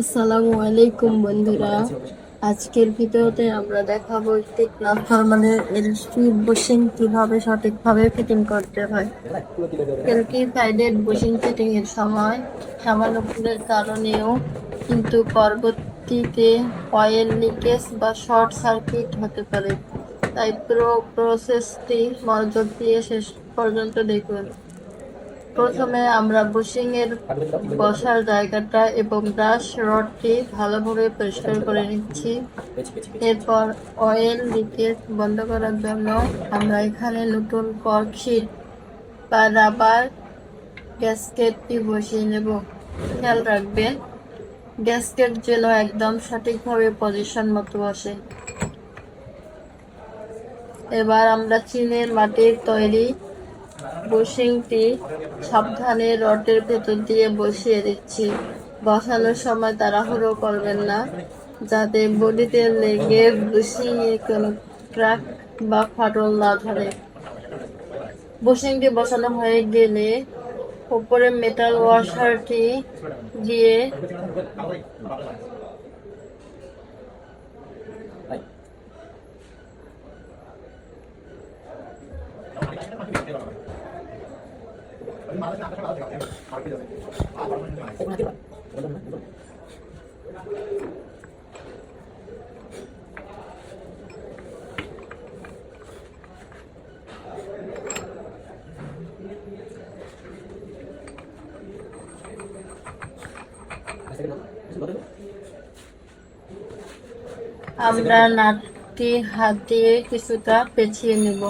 আসসালামু আলাইকুম বন্ধুরা, আজকের ভিডিওতে আমরা দেখাবো একটি ট্রান্সফরমারের এলসি বুশিং কিভাবে সঠিকভাবে ফিটিং করতে হয়। এলটি সাইডের বুশিং ফিটিং এর সময় সামান্য ভুলের কারণেও কিন্তু পরবর্তীতে অয়েল লিকেজ বা শর্ট সার্কিট হতে পারে, তাই পুরো প্রসেসটি মনোযোগ দিয়ে শেষ পর্যন্ত দেখুন। প্রথমে আমরা বুশিং এর বসার জায়গাটা এবং ব্রাশ রডটি ভালোভাবে পরিষ্কার করে নিচ্ছি। এরপর অয়েল লিকেজ বন্ধ করার জন্য আমরা এখানে নতুন কর্ক শীট বা রাবার গ্যাসকেটটি বসিয়ে নেব। খেয়াল রাখবেন গ্যাসকেট যেন একদম সঠিকভাবে পজিশন মতো বসে। এবার আমরা চীনের মাটির তৈরি বুশিংটি সাবধানে রডের ভেতর দিয়ে বসিয়ে দিচ্ছি। বসানোর সময় তাড়াহুড়ো করবেন না, যাতে বডিতে লেগে বুশিংয়ে কোনো ক্র্যাক বা ফাটল না ধরে। বুশিংটি বসানো হয়ে গেলে উপরে মেটাল ওয়াশারটি দিয়ে আমরা নাটটি হাত দিয়ে কিছুটা পেঁচিয়ে নেব।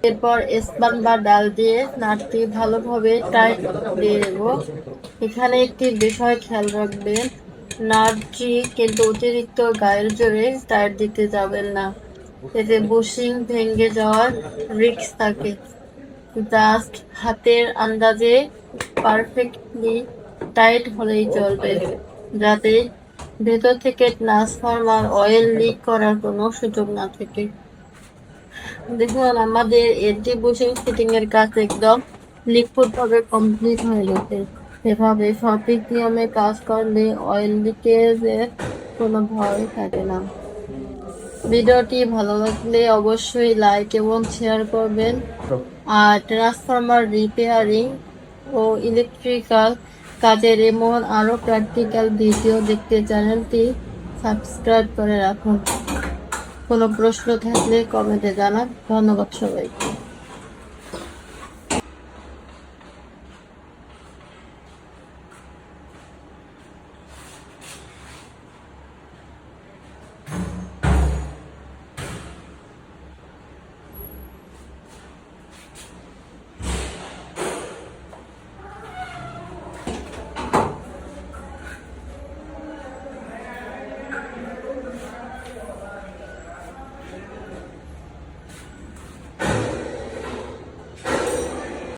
এরপর স্পান বা ডাল দিয়ে নাটটি ভালোভাবে টাইট দিয়ে দেব। এখানে একটি বিষয় খেয়াল রাখবেন, নাটটি কিন্তু অতিরিক্ত গায়ের জোরে টাইট দিতে যাবেন না, এতে বুশিং ভেঙে যাওয়ার রিস্ক থাকে। জাস্ট হাতের আন্দাজে পারফেক্টলি টাইট হলেই চলবে, যাতে ভেতর থেকে ট্রান্সফরমার অয়েল লিক করার কোনো সুযোগ না থাকে। দেখুন আমাদের এলটি বুশিং ফিটিং এর কাজ একদম নিখুঁতভাবে কমপ্লিট হয়ে গেছে। এভাবে সঠিক নিয়মে কাজ করলে অয়েল লিকেজের কোনো ভয় থাকে না। ভিডিওটি ভালো লাগলে অবশ্যই লাইক এবং শেয়ার করবেন। আর ট্রান্সফরমার রিপেয়ারিং ও ইলেকট্রিক্যাল কাজের এমন আরও প্র্যাকটিক্যাল ভিডিও দেখতে চ্যানেলটি সাবস্ক্রাইব করে রাখুন। কোনো প্রশ্ন থাকলে কমেন্টে জানান। ধন্যবাদ সবাইকে।